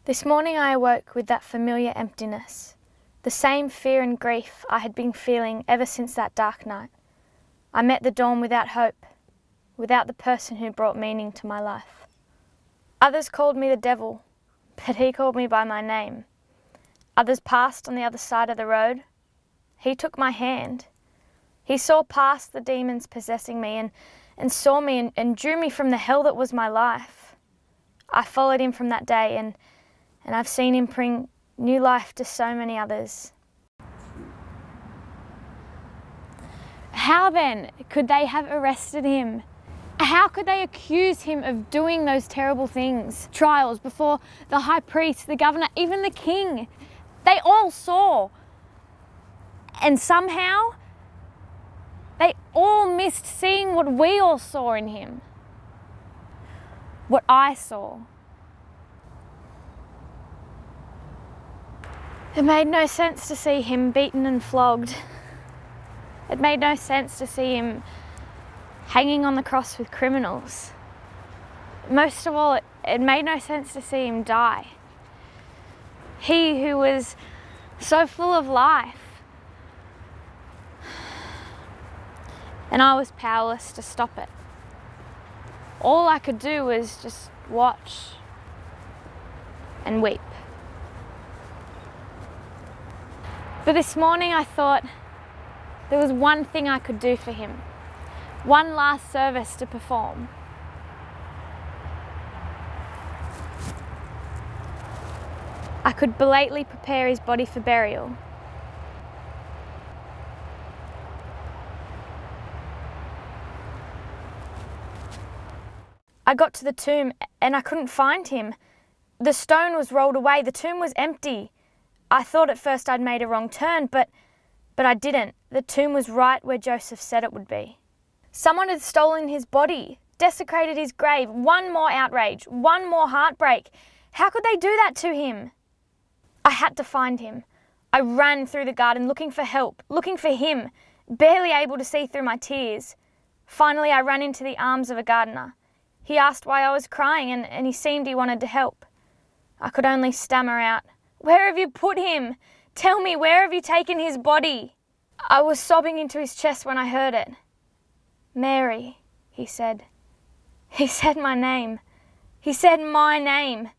This morning I awoke with that familiar emptiness, the same fear and grief I had been feeling ever since that dark night. I met the dawn without hope, without the person who brought meaning to my life. Others called me the devil, but he called me by my name. Others passed on the other side of the road. He took my hand. He saw past the demons possessing me and saw me and drew me from the hell that was my life. I followed him from that day and I've seen him bring new life to so many others. How then could they have arrested him? How could they accuse him of doing those terrible things? Trials before the high priest, the governor, even the king. They all saw. And somehow, they all missed seeing what we all saw in him. What I saw. It made no sense to see him beaten and flogged. It made no sense to see him hanging on the cross with criminals. Most of all, it made no sense to see him die. He who was so full of life. And I was powerless to stop it. All I could do was just watch and weep. But this morning I thought there was one thing I could do for him, one last service to perform. I could belatedly prepare his body for burial. I got to the tomb and I couldn't find him. The stone was rolled away, the tomb was empty. I thought at first I'd made a wrong turn, but I didn't. The tomb was right where Joseph said it would be. Someone had stolen his body, desecrated his grave. One more outrage, one more heartbreak. How could they do that to him? I had to find him. I ran through the garden looking for help, looking for him, barely able to see through my tears. Finally, I ran into the arms of a gardener. He asked why I was crying and he seemed he wanted to help. I could only stammer out, "Where have you put him? Tell me, where have you taken his body?" I was sobbing into his chest when I heard it. "Mary," he said. He said my name. He said my name.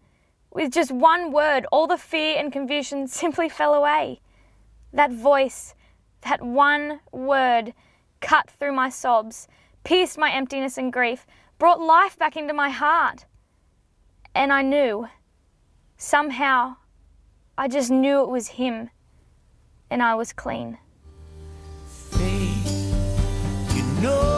With just one word, all the fear and confusion simply fell away. That voice, that one word, cut through my sobs, pierced my emptiness and grief, brought life back into my heart. And I knew, somehow, I just knew it was him, and I was clean. Faith, you know